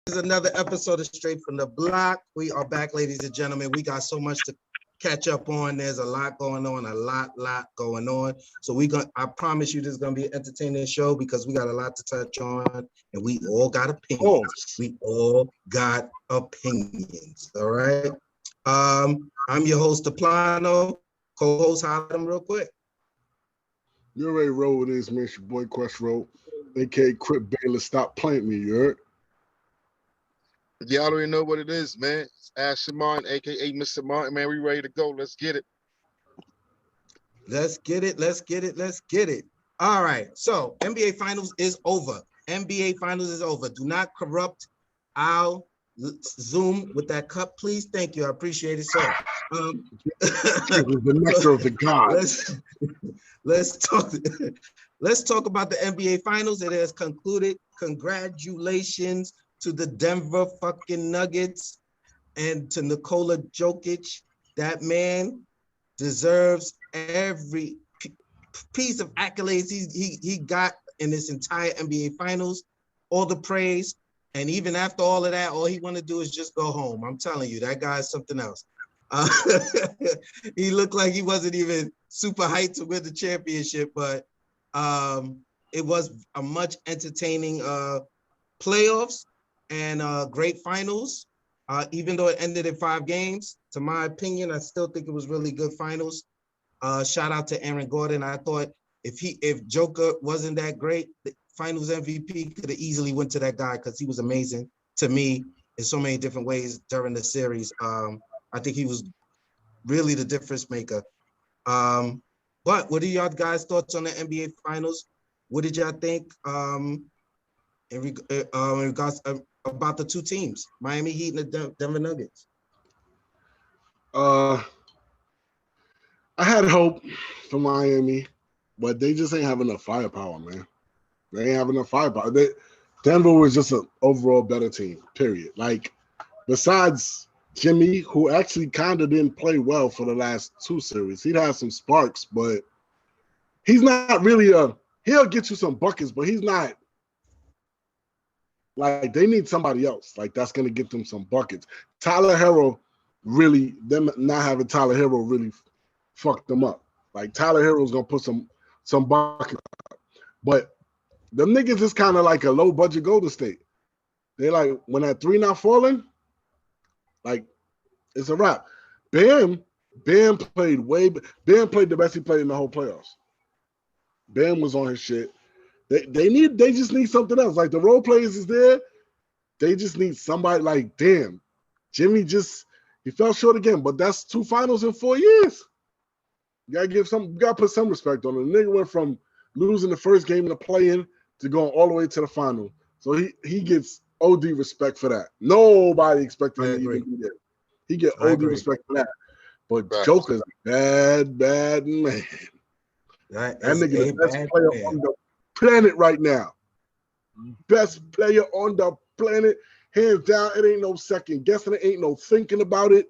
is another episode of Straight from the Block. We are back, ladies and gentlemen. We got so much to catch up on. There's a lot going on, a lot going on. So I promise you this is gonna be an entertaining show because we got a lot to touch on and we all got opinions. We all got opinions. All right. I'm your host, Deplano, co-host, holler at him real quick. You already roll with this, man. It's your boy Quest Road, aka Crip Bayless. Stop playing me, you heard? Y'all already know what it is, man. It's Ashley Martin, aka Mr. Martin, man. We ready to go. Let's get it. Let's get it. All right. So NBA Finals is over. NBA Finals is over. Do not corrupt our Zoom with that cup, please. Thank you. I appreciate it. So the nectar of the gods. Let's talk about the NBA Finals. It has concluded. Congratulations to the Denver fucking Nuggets and to Nikola Jokic. That man deserves every piece of accolades he got in this entire NBA Finals. All the praise. And even after all of that, all he want to do is just go home. I'm telling you, that guy is something else. He looked like he wasn't even super hyped to win the championship, but it was a much entertaining playoffs and great finals. Even though it ended in 5 games, to my opinion, I still think it was really good finals. Shout out to Aaron Gordon. I thought if Joker wasn't that great, the Finals MVP could have easily went to that guy because he was amazing to me in so many different ways during the series. I think he was really the difference maker. But what are y'all guys' thoughts on the NBA Finals? What did y'all think in regards about the two teams, Miami Heat and the Denver Nuggets? I had hope for Miami, but they just ain't have enough firepower, man. They ain't have enough firepower. Denver was just an overall better team, period. Like, besides Jimmy, who actually kind of didn't play well for the last 2 series. He'd have some sparks, but he's not really he'll get you some buckets, but he's not like they need somebody else. Like, that's going to get them some buckets. Tyler Herro them not having Tyler Herro really fucked them up. Like, Tyler Herro's going to put some buckets up. But them niggas is kind of like a low-budget Golden State. They like, when that 3 not falling, like, it's a wrap. Bam played the best he played in the whole playoffs. Bam was on his shit. They just need something else. Like, the role players is there. They just need somebody like, damn, Jimmy he fell short again, but that's 2 finals in 4 years. You gotta put some respect on it. The nigga went from losing the first game in the play-in to going all the way to the final. So he gets OD respect for that. Nobody expected him to even do that. He get OD respect for that. But Joker's a bad man. That nigga is the best player on the planet right now. Best player on the planet. Hands down, it ain't no second guessing it. Ain't no thinking about it.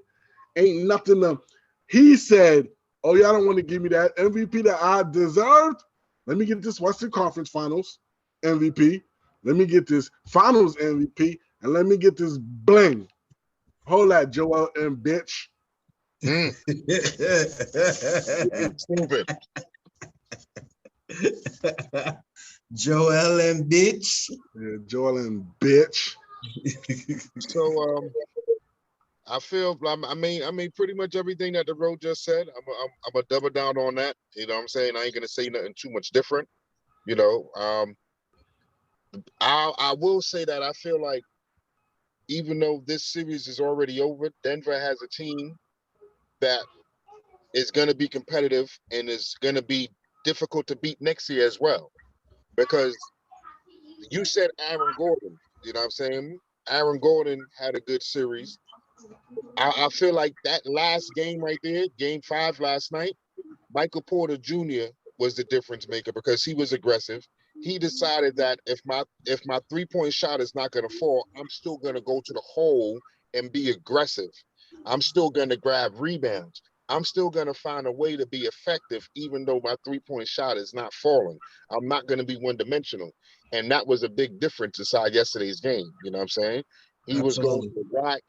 Ain't nothing. He said, oh, y'all don't want to give me that MVP that I deserved? Let me get this Western Conference Finals MVP. Let me get this Finals MVP. And let me get this bling. Hold that, Joel and bitch. Stupid. Joel and bitch. Yeah, Joel and bitch. So I feel I mean pretty much everything that the road just said. I'm a double down on that. You know what I'm saying? I ain't gonna say nothing too much different. You know, I will say that I feel like even though this series is already over, Denver has a team that is going to be competitive and is going to be difficult to beat next year as well. Because you said Aaron Gordon, you know what I'm saying? Aaron Gordon had a good series. I feel like that last game right there, game 5 last night, Michael Porter Jr. was the difference maker because he was aggressive. He decided that if my 3-point shot is not going to fall, I'm still going to go to the hole and be aggressive. I'm still going to grab rebounds. I'm still going to find a way to be effective, even though my 3-point shot is not falling. I'm not going to be one-dimensional. And that was a big difference inside yesterday's game. You know what I'm saying? He was going Absolutely. to the rack.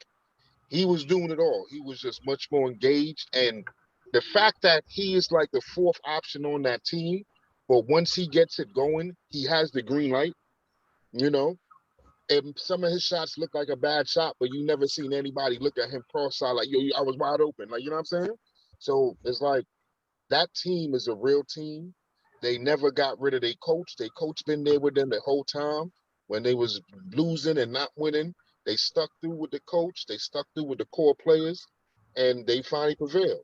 He was doing it all. He was just much more engaged. And the fact that he is like the fourth option on that team, but once he gets it going, he has the green light, you know? And some of his shots look like a bad shot, but you never seen anybody look at him cross-eyed like, yo, I was wide open. Like, you know what I'm saying? So it's like that team is a real team. They never got rid of their coach. Their coach been there with them the whole time. When they was losing and not winning, they stuck through with the coach. They stuck through with the core players, and they finally prevailed.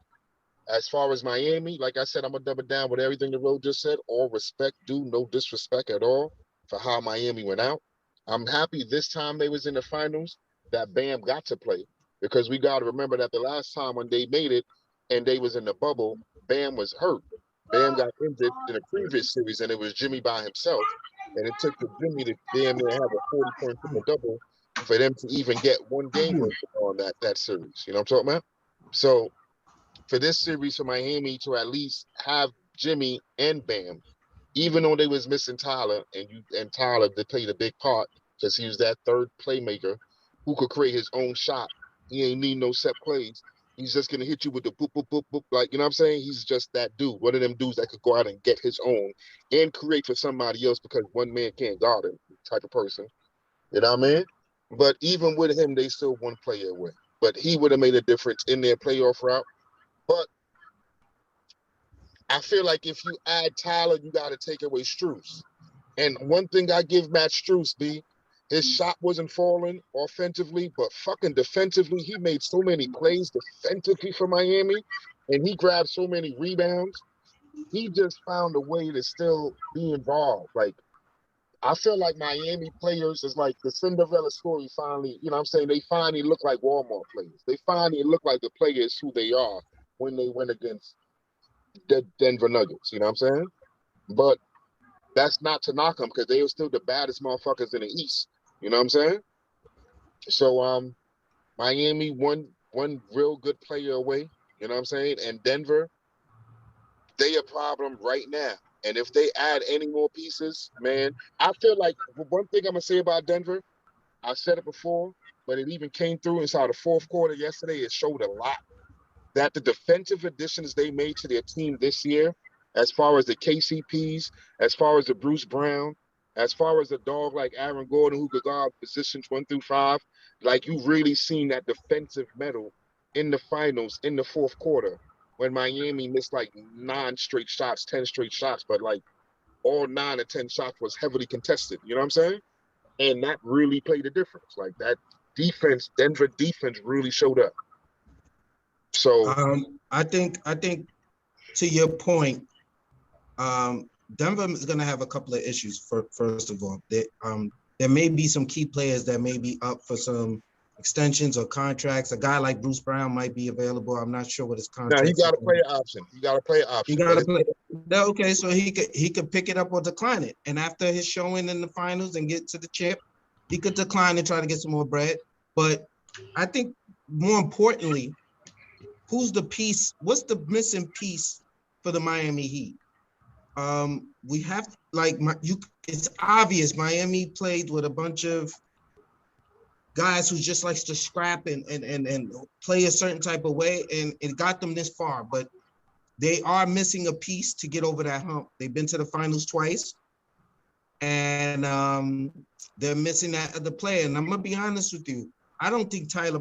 As far as Miami, like I said, I'm going to double down with everything the road just said. All respect due, no disrespect at all for how Miami went out. I'm happy this time they was in the finals that Bam got to play, because we got to remember that the last time when they made it and they was in the bubble, Bam was hurt. Bam got injured in the previous series, and it was Jimmy by himself. And it took for Jimmy to damn near have a 40-point triple-double for them to even get one game win on that series. You know what I'm talking about? So for this series for Miami to at least have Jimmy and Bam, even though they was missing Tyler, and Tyler did play a big part because he was that third playmaker who could create his own shot. He ain't need no set plays. He's just gonna hit you with the boop, boop, boop, boop. Like, you know what I'm saying? He's just that dude. One of them dudes that could go out and get his own and create for somebody else because one man can't guard him type of person. You know what I mean? But even with him, they still one player away. But he would have made a difference in their playoff route. But I feel like if you add Tyler, you got to take away Strus. And one thing I give Matt Strus, B, his shot wasn't falling offensively, but fucking defensively, he made so many plays defensively for Miami, and he grabbed so many rebounds. He just found a way to still be involved. Like, I feel like Miami players is like the Cinderella story finally, you know what I'm saying? They finally look like Walmart players. They finally look like the players who they are when they went against the Denver Nuggets, you know what I'm saying? But that's not to knock them because they were still the baddest motherfuckers in the East, you know what I'm saying? So Miami one real good player away, you know what I'm saying? And Denver, they a problem right now. And if they add any more pieces, man, I feel like one thing I'm gonna say about Denver, I said it before, but it even came through inside the fourth quarter yesterday. It showed a lot that the defensive additions they made to their team this year, as far as the KCPs, as far as the Bruce Brown, as far as a dog like Aaron Gordon who could guard positions 1 through 5, like you really seen that defensive metal in the finals in the fourth quarter when Miami missed like 9 straight shots, 10 straight shots, but like all 9 or 10 shots was heavily contested. You know what I'm saying? And that really played a difference. Like that defense, Denver defense really showed up. So I think to your point, Denver is going to have a couple of issues. First of all, there may be some key players that may be up for some extensions or contracts. A guy like Bruce Brown might be available. I'm not sure what his contract. Now he got to play an option. You got to play an option. You got to play. Okay, so he could pick it up or decline it. And after his showing in the finals and get to the chip, he could decline and try to get some more bread. But I think more importantly, who's the piece? What's the missing piece for the Miami Heat? We have it's obvious Miami played with a bunch of guys who just likes to scrap and play a certain type of way, and it got them this far, but they are missing a piece to get over that hump. They've been to the finals twice, and they're missing that other player. And I'm gonna be honest with you, I don't think Tyler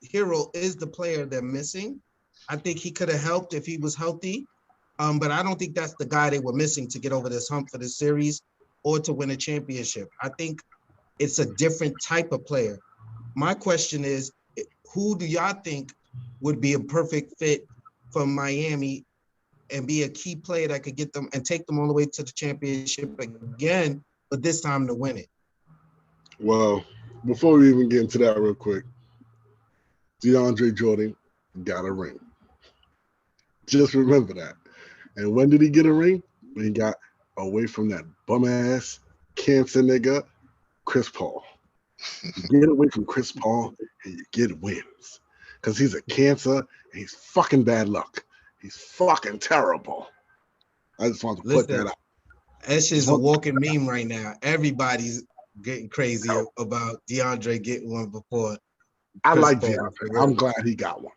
Hero is the player they're missing. I think he could have helped if he was healthy. But I don't think that's the guy they were missing to get over this hump for this series or to win a championship. I think it's a different type of player. My question is, who do y'all think would be a perfect fit for Miami and be a key player that could get them and take them all the way to the championship again, but this time to win it? Well, before we even get into that real quick, DeAndre Jordan got a ring. Just remember that. And when did he get a ring? When he got away from that bum-ass cancer nigga, Chris Paul. You get away from Chris Paul and you get wins. because he's a cancer and he's fucking bad luck. He's fucking terrible. I just want to put that out. That shit's a walking meme right now. Everybody's getting crazy about DeAndre getting one before. I like DeAndre. I'm glad he got one.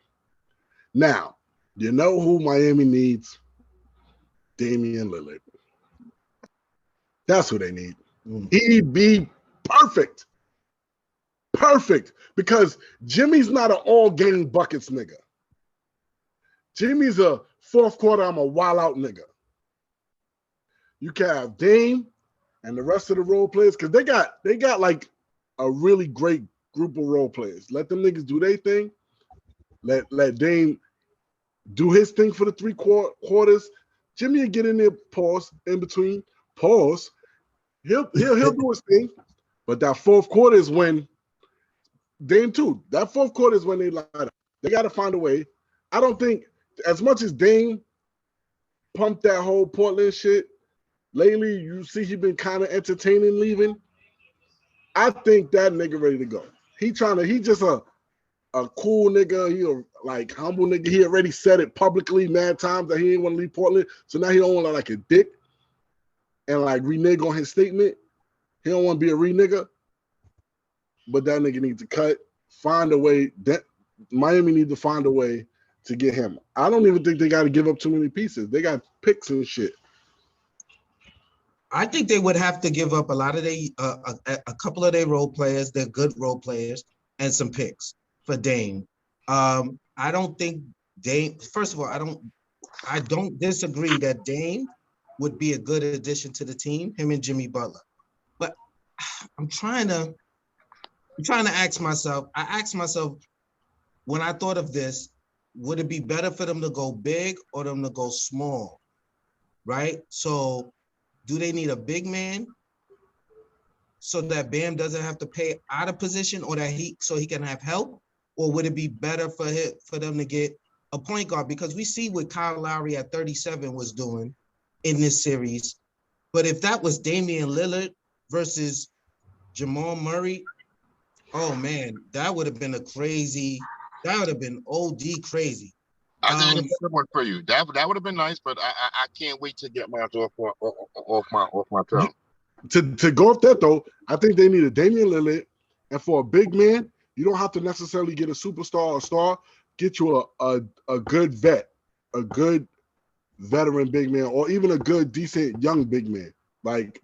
Now, you know who Miami needs? Damian Lillard. That's who they need. He'd be perfect. Perfect. Because Jimmy's not an all-game buckets nigga. Jimmy's a fourth quarter, I'm a wild-out nigga. You can have Dame and the rest of the role players, because they got like a really great group of role players. Let them niggas do their thing. Let Dame do his thing for the three quarters. Jimmy will get in there, pause, in between, pause. He'll do his thing. But that fourth quarter is when Dame too. That fourth quarter is when they line up. They got to find a way. I don't think, as much as Dame pumped that whole Portland shit, lately you see he been kind of entertaining leaving. I think that nigga ready to go. He just a cool nigga. He a like humble nigga. He already said it publicly mad times that he didn't want to leave Portland. So now he don't want to like a dick and like renege on his statement. He don't want to be a re-nigga. But that nigga needs to cut. Find a way. That Miami need to find a way to get him. I don't even think they got to give up too many pieces. They got picks and shit. I think they would have to give up a lot of a couple of their role players, their good role players, and some picks for Dame. I don't think Dame. First of all, I don't disagree that Dame would be a good addition to the team. Him and Jimmy Butler, but I'm trying to ask myself. I asked myself when I thought of this: would it be better for them to go big or them to go small? Right. So, do they need a big man so that Bam doesn't have to pay out of position, or that he can have help? Or would it be better for them to get a point guard? Because we see what Kyle Lowry at 37 was doing in this series. But if that was Damian Lillard versus Jamal Murray, oh man, that would have been OD crazy. I got a better one for you. That would have been nice, but I can't wait to get mine off my tongue. To go off that though, I think they need a Damian Lillard, and for a big man, you don't have to necessarily get a superstar or star. Get you a good vet, a good veteran big man, or even a good decent young big man. Like, I'm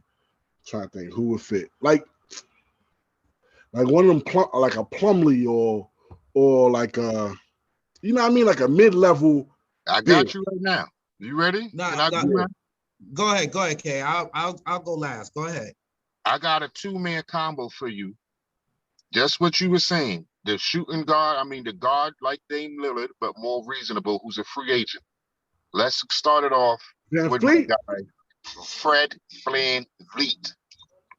trying to think who would fit. Like one of them, like a Plumlee or like a. You know what I mean? Like a mid-level. I got you right now. You ready? Go ahead, Kay. I'll go last. Go ahead. I got a two-man combo for you. Just what you were saying. The shooting guard, the guard like Dame Lillard, but more reasonable, who's a free agent. Let's start it off with my guy, Fred VanVleet.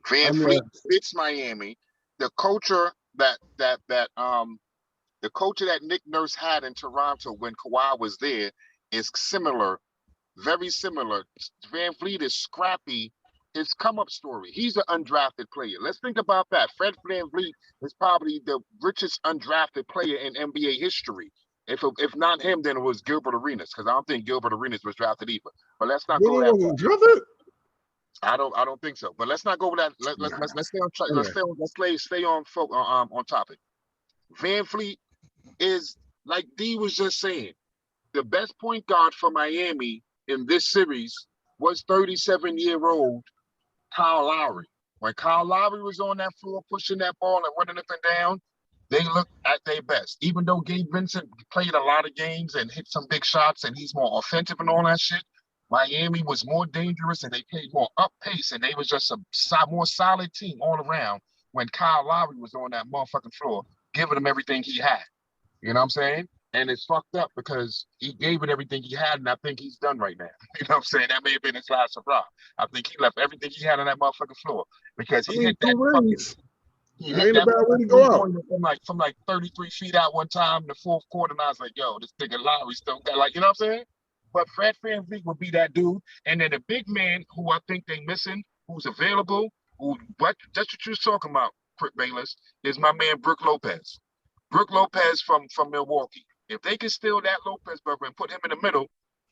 VanVleet fits Miami. The culture that Nick Nurse had in Toronto when Kawhi was there is similar, very similar. VanVleet is scrappy. His come-up story. He's an undrafted player. Let's think about that. Fred VanVleet is probably the richest undrafted player in NBA history. If not him, then it was Gilbert Arenas, because I don't think Gilbert Arenas was drafted either. But let's not go that far. I don't think so. But let's not go with that. Let's stay on track. Let's stay on topic. VanVleet is, like D was just saying, the best point guard for Miami in this series was 37-year-old Kyle Lowry. When Kyle Lowry was on that floor pushing that ball and running up and down, they looked at their best. Even though Gabe Vincent played a lot of games and hit some big shots and he's more offensive and all that shit, Miami was more dangerous and they played more up pace and they was just a more solid team all around when Kyle Lowry was on that motherfucking floor giving them everything he had. You know what I'm saying? And it's fucked up because he gave it everything he had, and I think he's done right now. You know what I'm saying? That may have been his last hurrah. I think he left everything he had on that motherfucking floor because he hit that fucking. He hit that way to go out from like 33 feet out one time in the fourth quarter, and I was like, "Yo, this nigga Lowry still got you know what I'm saying?" But Fred VanVleet would be that dude, and then the big man who I think they missing, who's available, that's what you was talking about, Quick Bayless, is my man Brook Lopez. Brook Lopez from Milwaukee. If they can steal that Lopez brother and put him in the middle,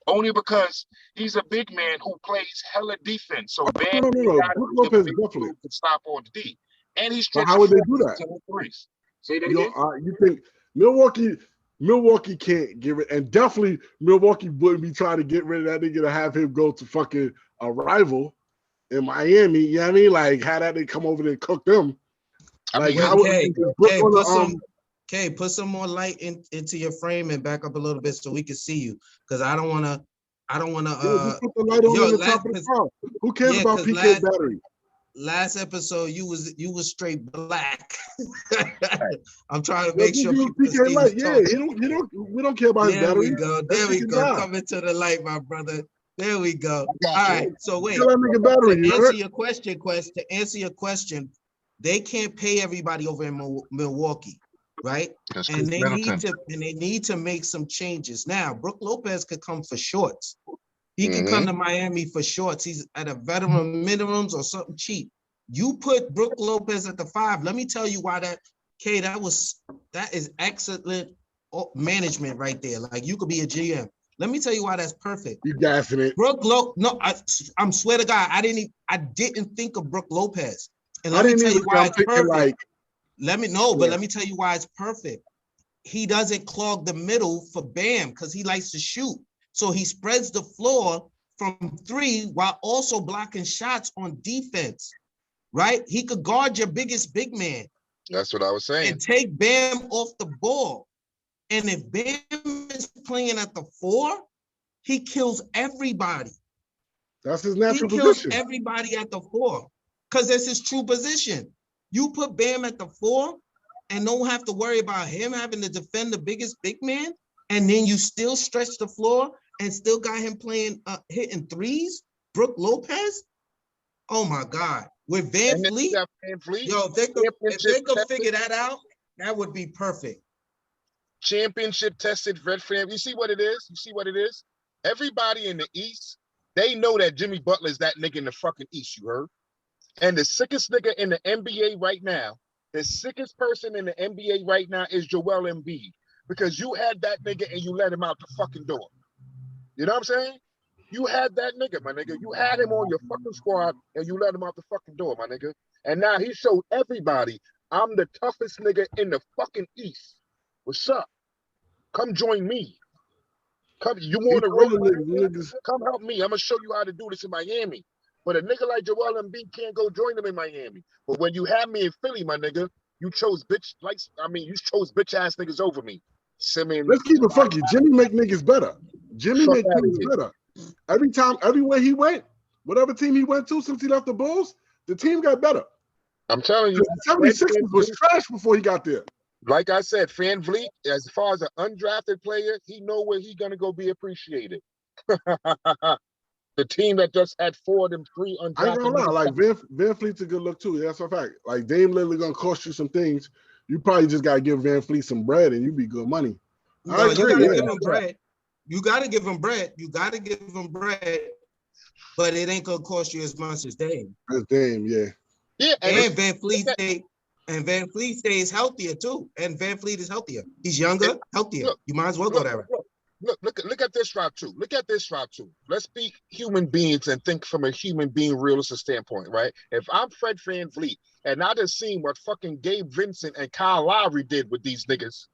only because he's a big man who plays hella defense. So Bam No. Brook Lopez definitely can stop on the D. And he's but how would they do that? Threes. Say that again. You think Milwaukee can't get rid, and definitely Milwaukee wouldn't be trying to get rid of that nigga to have him go to fucking a rival in Miami. You know what I mean? Like, how that they come over there and cook them. Like, how would put some more light into your frame and back up a little bit so we can see you. Because I don't want to. Just put the light on the top of the car. Who cares about PK battery? Last episode, you was straight black. I'm trying to make sure people PK light. Yeah, we don't care about his battery. There we go. Coming to the light, my brother. There we go. All right. So wait. To answer your question, they can't pay everybody over in Milwaukee, right? And they need to make some changes. Now, Brook Lopez could come for shorts. He can come to Miami for shorts. He's at a veteran minimums or something cheap. You put Brook Lopez at the 5. Let me tell you why that is excellent management right there. Like, you could be a GM. Let me tell you why that's perfect. You gassing it. I'm swear to God, I didn't think of Brook Lopez. And let me tell you why it's perfect. Let me tell you why it's perfect. He doesn't clog the middle for Bam because he likes to shoot. So he spreads the floor from 3 while also blocking shots on defense, right? He could guard your biggest big man. That's what I was saying. And take Bam off the ball. And if Bam is playing at the 4, he kills everybody. That's his natural position. He kills everybody at the 4 because that's his true position. You put Bam at the 4 and don't have to worry about him having to defend the biggest big man, and then you still stretch the floor and still got him playing, hitting threes, Brook Lopez. Oh my God. With Van Fleet, if they could figure that out, that would be perfect. Championship tested Red Fan. You see what it is? Everybody in the East, they know that Jimmy Butler is that nigga in the fucking East, you heard? And the sickest nigga in the NBA right now, the sickest person in the NBA right now is Joel Embiid. Because you had that nigga and you let him out the fucking door. You know what I'm saying? You had that nigga, my nigga. You had him on your fucking squad and you let him out the fucking door, my nigga. And now he showed everybody, I'm the toughest nigga in the fucking East. What's up? Come join me. Come, you want to roll? Come help me. I'm going to show you how to do this in Miami. But a nigga like Joel Embiid can't go join them in Miami. But when you had me in Philly, my nigga, you chose bitch ass niggas over me. Simeon, let's keep it funky. Jimmy make niggas better. Jimmy make niggas better. Everywhere he went, whatever team he went to since he left the Bulls, the team got better. I'm telling you, the 76ers was trash before he got there. Like I said, Van Vliet, as far as an undrafted player, he know where he gonna go be appreciated. The team that just had 4 of them 3 undrafted. I ain't gonna lie, like Van Fleet's a good look too. That's a fact. Like Dame Lillard gonna cost you some things. You probably just gotta give Van Fleet some bread and you be good money. No, you gotta give him bread. You gotta give him bread. But it ain't gonna cost you as much as Dame. As Dame, yeah. Yeah, and Van Fleet stays healthier too. And Van Fleet is healthier. He's younger, healthier. You might as well go that route. Look at this route too. Let's be human beings and think from a human being realistic standpoint, right? If I'm Fred VanVleet and I just seen what fucking Gabe Vincent and Kyle Lowry did with these niggas,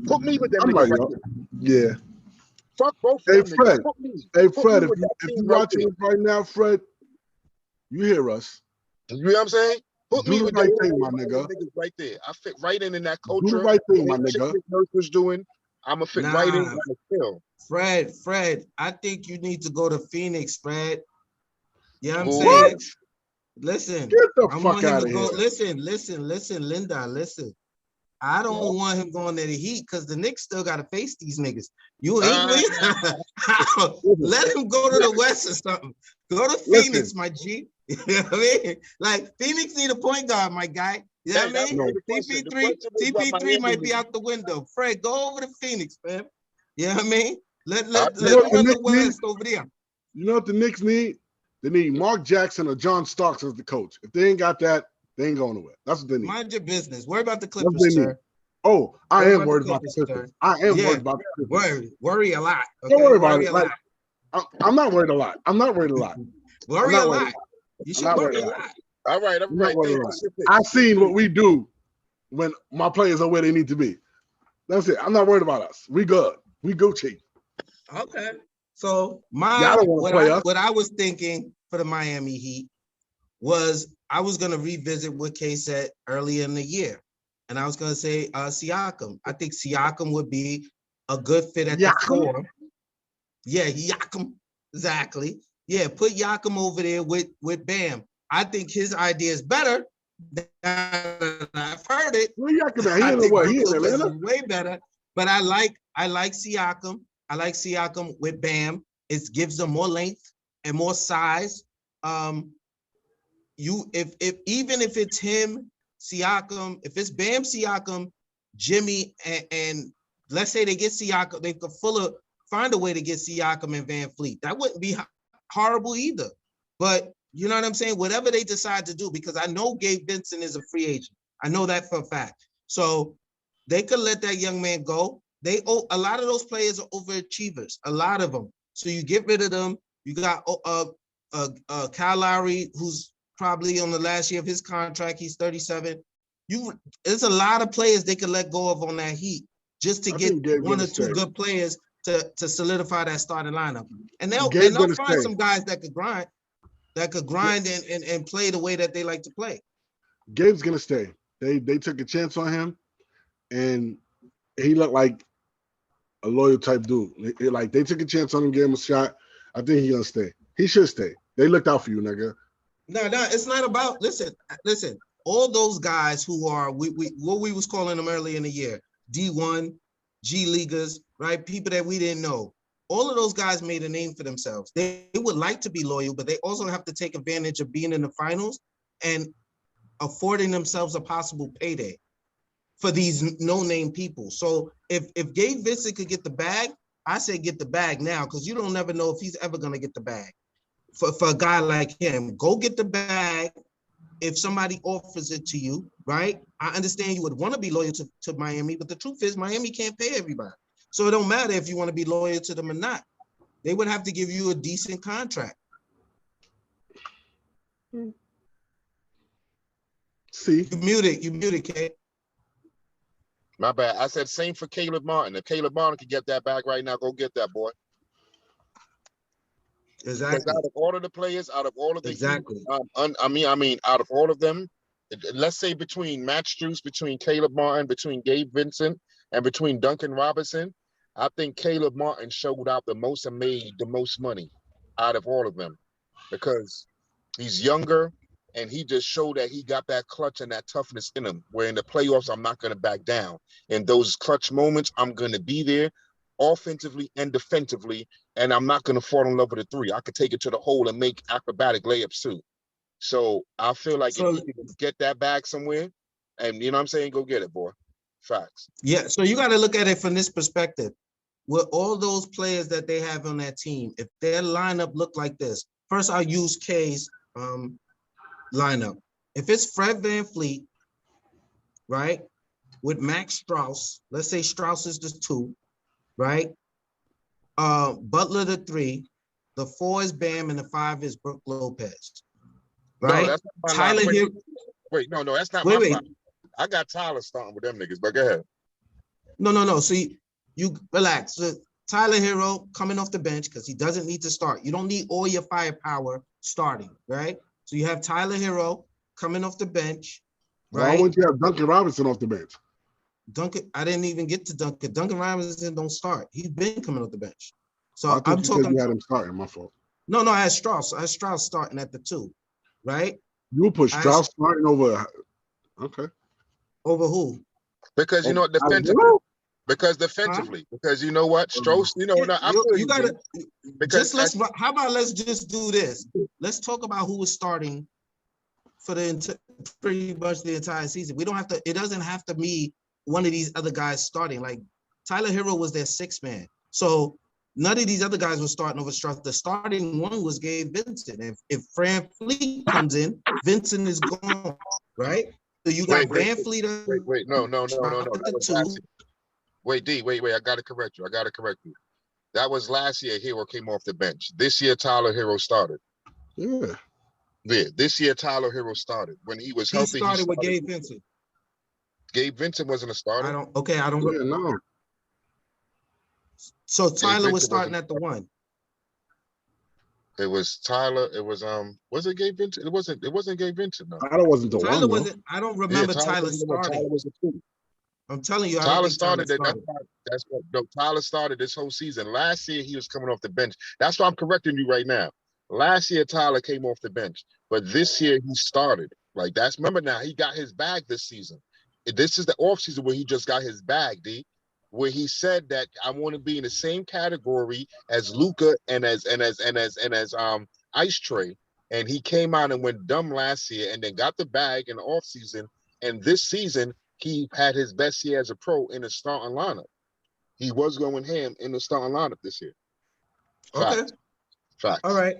put me with them niggas right there. Yeah. Fuck both of them. Fred. Hey, Fred, if you're watching this right now, Fred, you hear us. You know what I'm saying? Put do me the with right thing, my nigga. Right there. I fit right in that culture. Do the right thing, my nigga. Nurse was doing. I'm gonna fit right in on the field. Fred, I think you need to go to Phoenix, Fred. You know what I'm saying? Listen, get the fuck out of here. Listen, Linda, listen. I don't want him going to the Heat because the Knicks still got to face these niggas. You ain't let him go to the West or something. Go to Phoenix, my G. You know what I mean? Like, Phoenix need a point guard, my guy. You know what I mean? CP3 might be out the window. Fred, go over to Phoenix, man. You know what I mean? Let the West over there. You know what the Knicks need? They need Mark Jackson or John Starks as the coach. If they ain't got that, they ain't going nowhere. That's what they need. Mind your business. Worry about the Clippers, sir. Oh, I Worry am about worried the about the Clippers, Pistons. sir. I am Yeah. worried about the Pistons. Worry a lot. Okay? Don't worry about Worry it. a Like, lot. I'm not worried a lot. I'm not worried a lot. I'm Worry not a worried a lot. lot. You I'm should not worry worried a a lot. lot. All right, I'm not worried a thank lot. you. I've seen what we do when my players are where they need to be. That's it. I'm not worried about us. We good. We Gucci. Okay. So Y'all don't want to play us. what I was thinking for the Miami Heat was I was gonna revisit what Kay said earlier in the year. And I was gonna say Siakam. I think Siakam would be a good fit at the 4. Yeah, Siakam. Exactly. Yeah, put Siakam over there with Bam. I think his idea is better. I've heard it. Where Siakam at? I He in think what? He in Brook Lopez Atlanta? is way better. But I like Siakam. I like Siakam with Bam. It gives them more length and more size. If even if it's him, Siakam, if it's Bam, Siakam, Jimmy, and let's say they get Siakam, they could find a way to get Siakam and Van Fleet. That wouldn't be horrible either. But you know what I'm saying? Whatever they decide to do, because I know Gabe Vincent is a free agent. I know that for a fact. So they could let that young man go. A lot of those players are overachievers, a lot of them. So you get rid of them. You got Kyle Lowry, who's probably on the last year of his contract. He's 37. There's a lot of players they could let go of on that Heat just to get one or two good players to solidify that starting lineup. And they'll find some guys that could grind and play the way that they like to play. Gabe's gonna stay. They took a chance on him, and he looked like a loyal type dude. Like they took a chance on him, gave him a shot. I think he's gonna stay. He should stay. They looked out for you, nigga. No, it's not about. Listen. All those guys who are what we was calling them early in the year, D1, G Leaguers, right? People that we didn't know. All of those guys made a name for themselves. They would like to be loyal, but they also have to take advantage of being in the finals and affording themselves a possible payday for these no-name people. So if Gabe Vincent could get the bag, I say get the bag now, because you don't never know if he's ever going to get the bag. For a guy like him, go get the bag. If somebody offers it to you, right? I understand you would want to be loyal to Miami, but the truth is Miami can't pay everybody. So it don't matter if you want to be loyal to them or not. They would have to give you a decent contract. See? You muted, Kay. My bad. I said same for Caleb Martin. If Caleb Martin can get that back right now, go get that, boy. Exactly. Out of all of the players, out of all of the exactly. Out of all of them, let's say between Matt Strus, between Caleb Martin, between Gabe Vincent, and between Duncan Robinson, I think Caleb Martin showed out the most and made the most money out of all of them, because he's younger and he just showed that he got that clutch and that toughness in him, where in the playoffs, I'm not going to back down. In those clutch moments, I'm going to be there offensively and defensively, and I'm not going to fall in love with a three. I could take it to the hole and make acrobatic layups too. So I feel like if you can get that bag somewhere, and you know what I'm saying, go get it, boy. Facts. Yeah, so you got to look at it from this perspective. With all those players that they have on that team, if their lineup look like this, first I'll use K's lineup. If it's Fred VanVleet, right, with Max Strus, let's say Strus is the 2, right? Butler the 3, the 4 is Bam, and the 5 is Brook Lopez. Right? No, that's not my Tyler line. here. Wait, no, that's not my line. I got Tyler starting with them niggas, but go ahead. No. So you relax. So Tyler Hero coming off the bench because he doesn't need to start. You don't need all your firepower starting, right? So you have Tyler Hero coming off the bench, right? Why wouldn't you have Duncan Robinson off the bench? I didn't even get to Duncan. Duncan Robinson don't start. He's been coming off the bench. So I'm talking. You had him starting. My fault. No, I had Strus. I had Strus starting at the 2, right? You would put Strus starting over. Okay. Over who? Because you know what, defensively. Because you know what, Strus. You know, you gotta. How about let's just do this? Let's talk about who was starting for pretty much the entire season. We don't have to. It doesn't have to be one of these other guys starting. Like Tyler Hero was their 6th man, so none of these other guys were starting over Strus. The starting one was Gabe Vincent. If Fran Fleet comes in, Vincent is gone, right? you got Van Fleet. Wait. No. That was last year. Wait. I gotta correct you. That was last year. Hero came off the bench. This year, Tyler Hero started. Yeah. This year, Tyler Hero started. When he was healthy, He started with Gabe Vincent. Gabe Vincent wasn't a starter. I don't. Yeah, no. So Tyler was starting at the 1. It was Tyler. It was it Gabe Vincent? It wasn't Gabe Vincent. No. Tyler wasn't the Tyler 1. wasn't. I don't remember Tyler starting. Tyler was the 2. I'm telling you, I Tyler don't think started it. started. That's what. No, Tyler started this whole season. Last year he was coming off the bench. That's why I'm correcting you right now. Last year Tyler came off the bench, but this year he started. Like that's remember now he got his bag this season. This is the offseason where he just got his bag, D. Where he said that I want to be in the same category as Luka and as Ice Tray, and he came out and went dumb last year, and then got the bag in the offseason, and this season he had his best year as a pro in the starting lineup. He was going ham in the starting lineup this year. Fact. Facts. All right.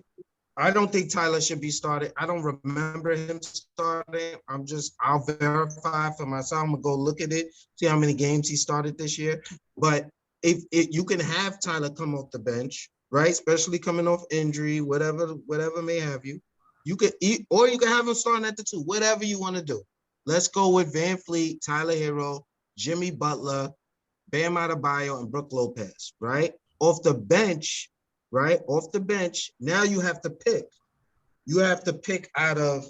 I don't think Tyler should be started. I don't remember him starting. I'll verify for myself. I'm gonna go look at it, see how many games he started this year. But if you can have Tyler come off the bench, right? Especially coming off injury, whatever may have you. You could or you can have him starting at the 2, whatever you want to do. Let's go with Van Fleet, Tyler Hero, Jimmy Butler, Bam Adebayo, and Brook Lopez, right? Off the bench. Right off the bench. Now you have to pick. You have to pick out of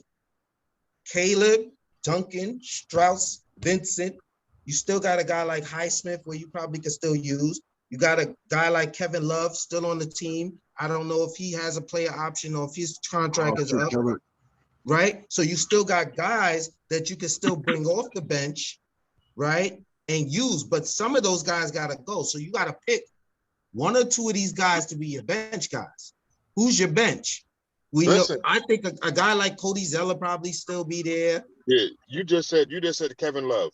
Caleb, Duncan, Strauss, Vincent. You still got a guy like Highsmith where you probably could still use. You got a guy like Kevin Love still on the team. I don't know if he has a player option or if his contract is up. Right? So you still got guys that you can still bring off the bench, right? And use, but some of those guys got to go. So you got to pick 1 or 2 of these guys to be your bench guys. Who's your bench? I think a guy like Cody Zeller probably still be there. Yeah, you just said Kevin Love.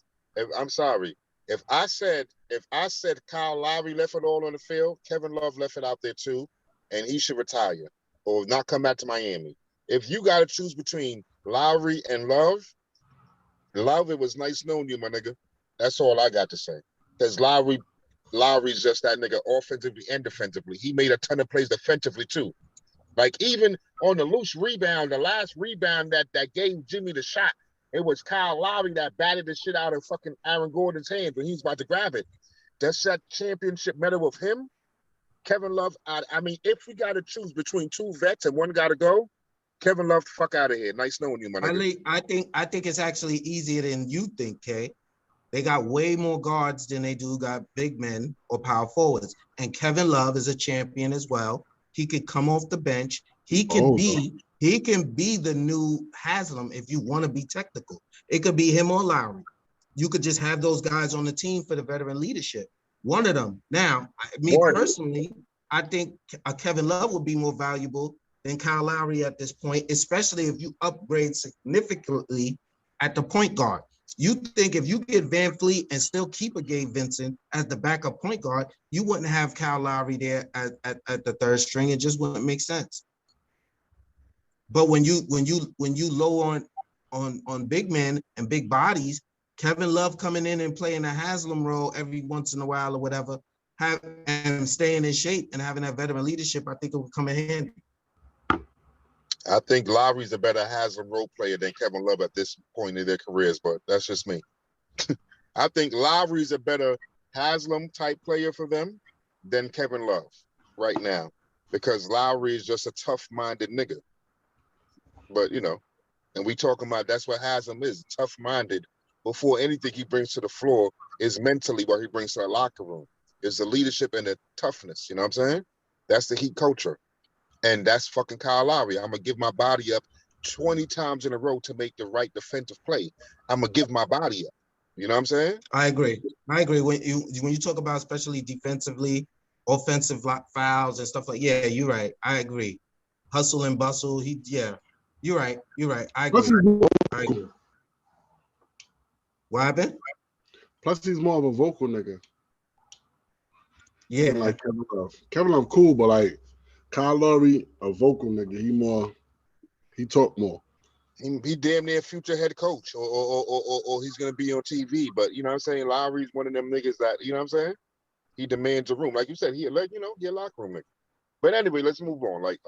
I'm sorry. If I said Kyle Lowry left it all on the field, Kevin Love left it out there too, and he should retire or not come back to Miami. If you got to choose between Lowry and Love, it was nice knowing you, my nigga. That's all I got to say. Because Lowry's just that nigga offensively and defensively. He made a ton of plays defensively too. Like even on the loose rebound, the last rebound that gave Jimmy the shot, it was Kyle Lowry that batted the shit out of fucking Aaron Gordon's hand when he was about to grab it. That's that championship medal with him. Kevin Love, I mean, if we got to choose between 2 vets and one got to go, Kevin Love, fuck out of here. Nice knowing you, my nigga. I think it's actually easier than you think, Kay. They got way more guards than they got big men or power forwards. And Kevin Love is a champion as well. He could come off the bench. He can be the new Haslam if you want to be technical. It could be him or Lowry. You could just have those guys on the team for the veteran leadership. One of them. Now, personally, I think Kevin Love would be more valuable than Kyle Lowry at this point, especially if you upgrade significantly at the point guard. You think if you get Van Fleet and still keep a Gabe Vincent as the backup point guard, you wouldn't have Kyle Lowry there at the 3rd string. It just wouldn't make sense. But when you low on big men and big bodies, Kevin Love coming in and playing a Haslam role every once in a while or whatever, and staying in shape and having that veteran leadership, I think it would come in handy. I think Lowry's a better Haslam role player than Kevin Love at this point in their careers, but that's just me. I think Lowry's a better Haslam type player for them than Kevin Love right now, because Lowry is just a tough-minded nigga. But, and we talking about that's what Haslam is, tough-minded. Before anything he brings to the floor is mentally what he brings to the locker room. Is the leadership and the toughness, you know what I'm saying? That's the Heat culture. And that's fucking Kyle Lowry. I'm going to give my body up 20 times in a row to make the right defensive play. I'm going to give my body up. You know what I'm saying? I agree. When you talk about especially defensively, offensive fouls and stuff you're right. I agree. Hustle and bustle. You're right. I agree. What happened? Plus, he's more of a vocal nigga. Yeah. Like Kevin Love. Kevin Love cool, but like Kyle Lowry, a vocal nigga. He talk more. He damn near future head coach, or he's gonna be on TV. But you know what I'm saying? Lowry's one of them niggas that, you know what I'm saying? He demands a room. Like you said, he a locker room nigga. But anyway, let's move on. Like